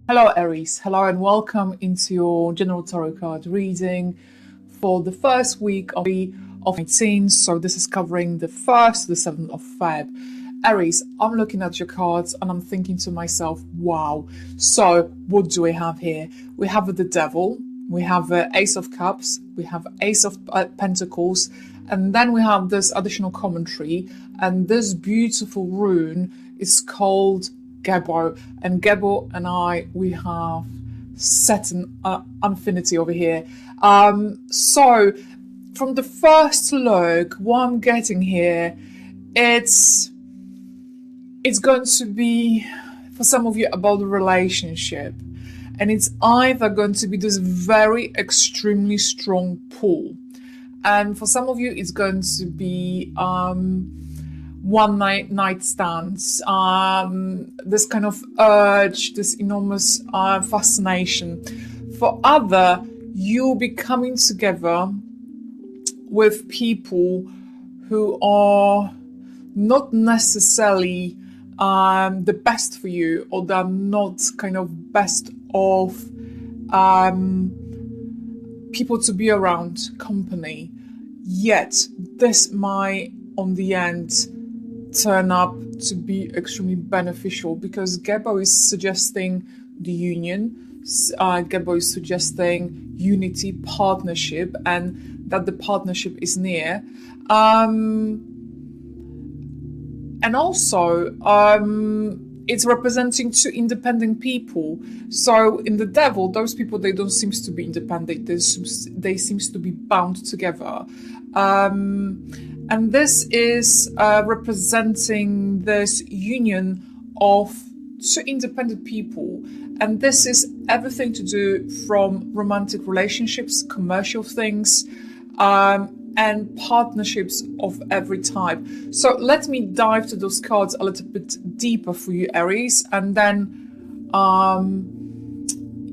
Hello, Aries. Hello, and welcome into your general tarot card reading for the first week of 18. So this is covering the 1st to the 7th of Feb. Aries, I'm looking at your cards and I'm thinking to myself, wow. So what do we have here? We have the Devil, we have Ace of Cups, we have Ace of Pentacles, and then we have this additional commentary. And this beautiful rune is called Gebo, and Gebo and I, we have certain infinity over here. So from the first look, what I'm getting here, it's going to be for some of you about the relationship, and it's either going to be this very extremely strong pull, and for some of you, it's going to be one night stands, this kind of urge, this enormous fascination. For other, you'll be coming together with people who are not necessarily the best for you, or they're not kind of best of people to be around, company. Yet this might on the end turn up to be extremely beneficial, because Gebo is suggesting the union. Gebo is suggesting unity, partnership, and that the partnership is near. And also, it's representing two independent people. So in the Devil, those people, they don't seem to be independent. They seem to be bound together. And this is representing this union of two independent people. And this is everything to do from romantic relationships, commercial things, and partnerships of every type. So let me dive to those cards a little bit deeper for you, Aries, and then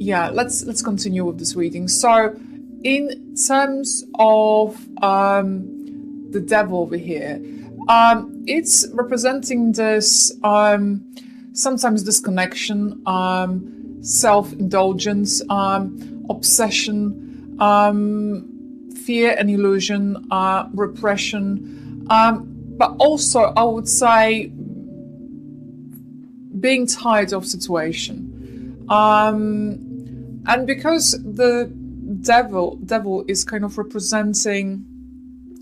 let's continue with this reading. So in terms of the Devil over here, it's representing this sometimes disconnection, self-indulgence, obsession, fear and illusion, repression, but also I would say being tired of situation. And because the devil is kind of representing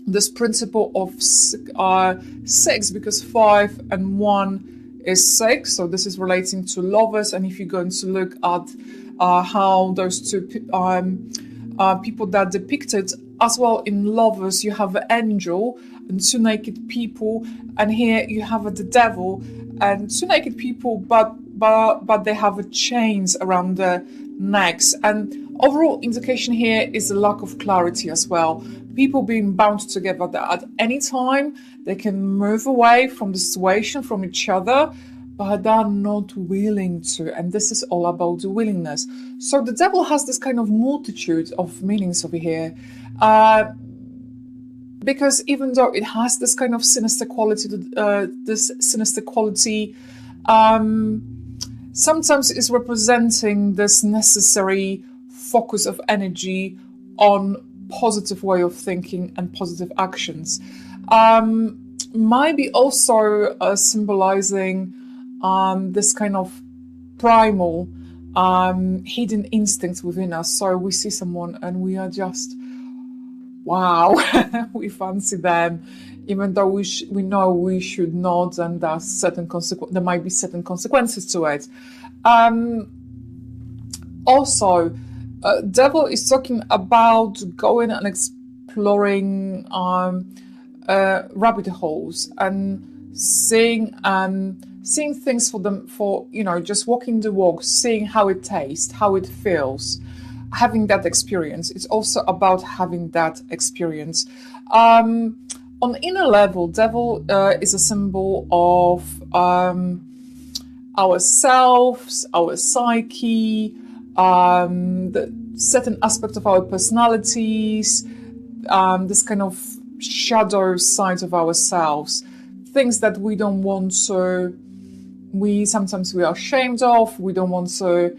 this principle of 6, because 5 and 1 is 6, so this is relating to lovers. And if you're going to look at how those two people that are depicted as well in lovers, you have an angel and two naked people, and here you have the devil and two naked people, but they have chains around their necks. And overall indication here is a lack of clarity as well. People being bound together, that at any time they can move away from the situation, from each other, but they're not willing to. And this is all about the willingness. So the Devil has this kind of multitude of meanings over here. Because even though it has this kind of sinister quality, sometimes it's representing this necessary focus of energy on positive way of thinking and positive actions. Might be also symbolizing this kind of primal hidden instincts within us. So we see someone and we are just, wow, we fancy them, even though we know we should not, and there might be certain consequences to it. Also, Devil is talking about going and exploring rabbit holes and seeing things for them, for just walking the walk, seeing how it tastes, how it feels, having that experience. It's also about having that experience. On the inner level, Devil is a symbol of ourselves, our psyche, the certain aspects of our personalities, this kind of shadow sides of ourselves, things that we don't want to, sometimes we are ashamed of, we don't want to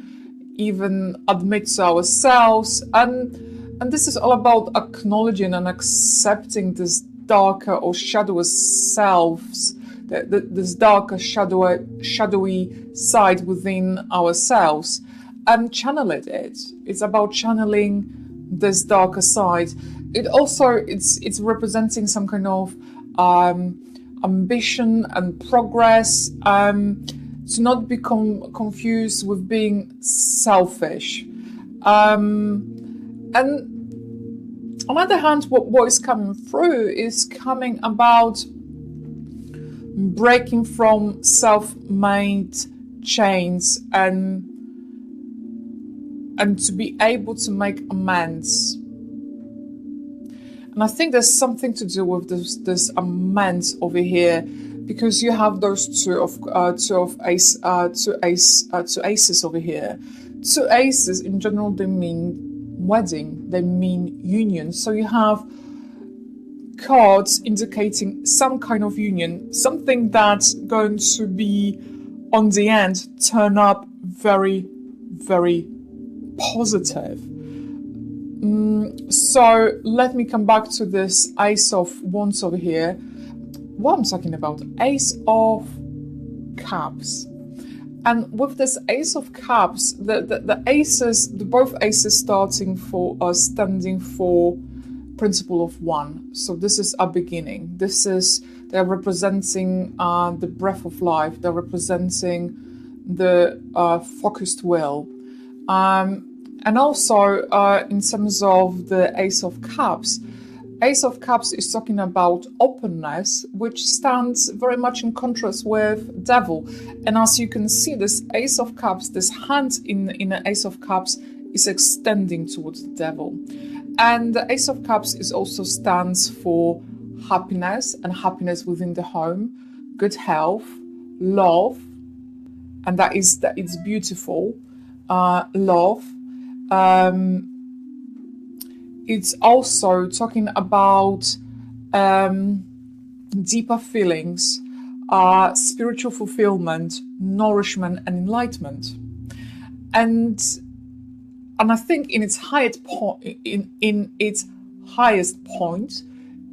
even admit to ourselves. And this is all about acknowledging and accepting this darker or shadowy selves, this darker shadowy side within ourselves, and channel it. It's about channeling this darker side. It's representing some kind of ambition and progress, to not become confused with being selfish. And on the other hand, what is coming through is coming about breaking from self-made chains and to be able to make amends. And I think there's something to do with this amends over here, because you have those two aces over here. Two aces in general, they mean wedding, they mean union. So you have cards indicating some kind of union, something that's going to be on the end turn up very, very positive. So let me come back to this Ace of Wands over here. What I'm talking about, Ace of Cups. And with this Ace of Cups, the aces, both aces standing for principle of one. So this is a beginning. They're representing the breath of life. They're representing the focused will. And also in terms of the Ace of Cups is talking about openness, which stands very much in contrast with Devil. And as you can see, this Ace of Cups, this hand in an Ace of Cups is extending towards the Devil. And the Ace of Cups also stands for happiness, and happiness within the home, good health, love, and that is beautiful. Love. It's also talking about deeper feelings, spiritual fulfillment, nourishment, and enlightenment. And I think in its highest point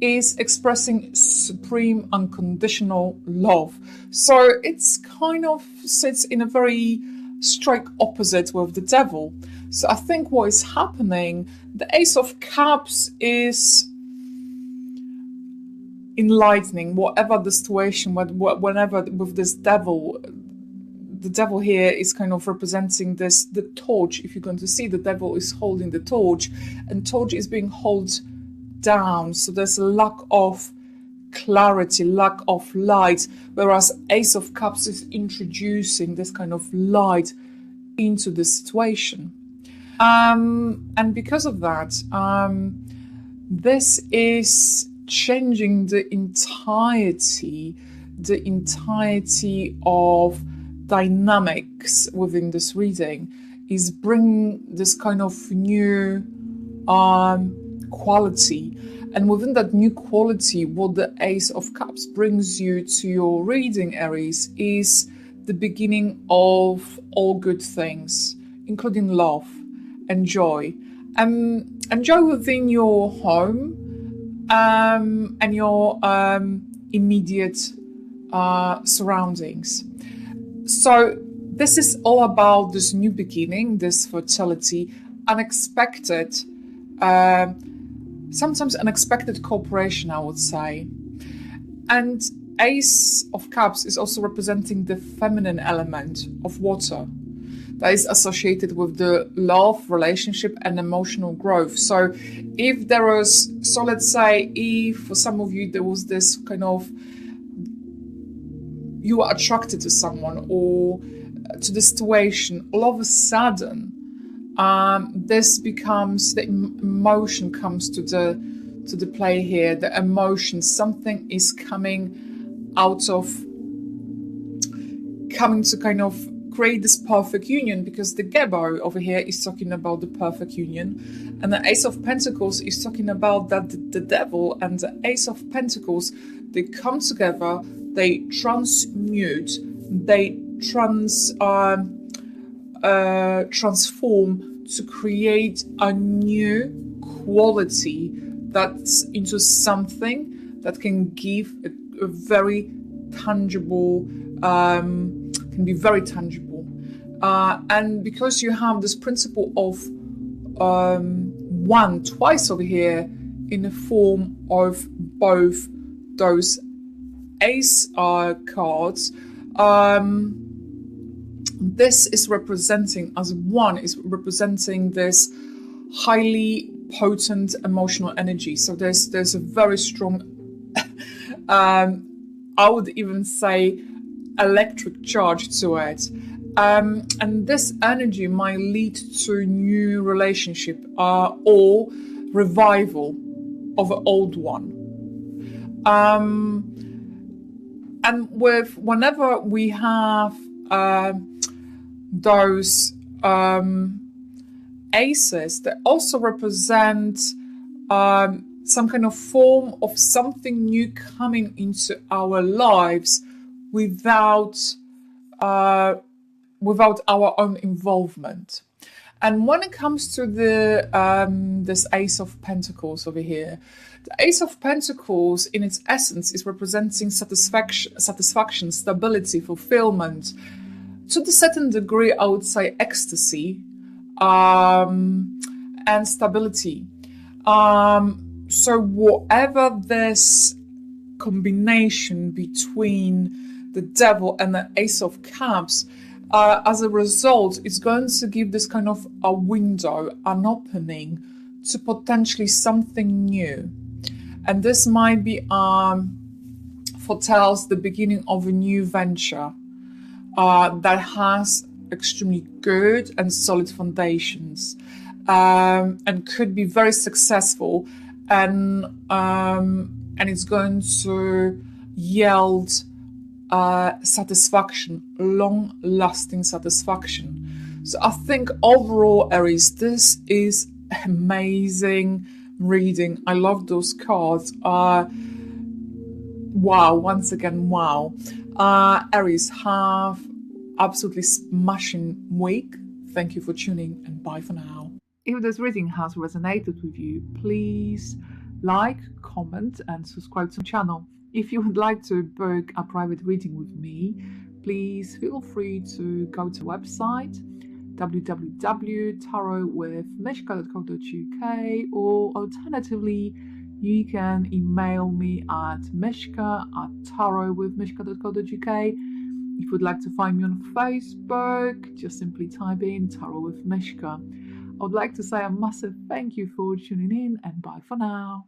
is expressing supreme unconditional love. So it's kind of sits in a very strike opposite with the Devil. So I think what is happening, the Ace of Cups is enlightening whatever the situation, whenever with this Devil. The Devil here is kind of representing the torch. If you're going to see, the Devil is holding the torch, and torch is being held down. So there's a lack of clarity, lack of light, whereas Ace of Cups is introducing this kind of light into the situation. And because of that, this is changing the entirety of dynamics within this reading, is bringing this kind of new quality. And within that new quality, what the Ace of Cups brings you to your reading, Aries, is the beginning of all good things, including love and joy. And joy within your home and your immediate surroundings. So this is all about this new beginning, this fertility, unexpected, sometimes unexpected cooperation, I would say. And Ace of Cups is also representing the feminine element of water that is associated with the love, relationship, and emotional growth. So let's say if for some of you there was this kind of, you were attracted to someone or to the situation, all of a sudden, this becomes, the emotion comes to the play here. The emotion, something is coming to kind of create this perfect union, because the Gebo over here is talking about the perfect union, and the Ace of Pentacles is talking about that the Devil and the Ace of Pentacles, they come together, they transmute, they transform to create a new quality that's into something that can give a very tangible, can be very tangible. And because you have this principle of one twice over here in the form of both those ace cards, this is representing, as one is representing this highly potent emotional energy. So there's a very strong I would even say electric charge to it. And this energy might lead to a new relationship or revival of an old one. And whenever we have those aces, they also represent some kind of form of something new coming into our lives without our own involvement. And when it comes to the this Ace of Pentacles over here, the Ace of Pentacles in its essence is representing satisfaction, stability, fulfillment. To a certain degree, I would say ecstasy and stability. So whatever this combination between the Devil and the Ace of Cups, as a result, it's going to give this kind of a window, an opening to potentially something new. And this might be foretells the beginning of a new venture that has extremely good and solid foundations, and could be very successful, and it's going to yield satisfaction, long-lasting satisfaction. So I think overall, Aries, this is amazing reading. I love those cards. Wow, once again, wow. Aries, have absolutely smashing week. Thank you for tuning, and bye for now. If this reading has resonated with you, please like, comment, and subscribe to the channel. If you would like to book a private reading with me, please feel free to go to the website www.tarotwithmishka.co.uk, or alternatively, you can email me at mishka@tarotwithmishka.co.uk. If you would like to find me on Facebook, just simply type in Tarot with Mishka. I would like to say a massive thank you for tuning in, and bye for now.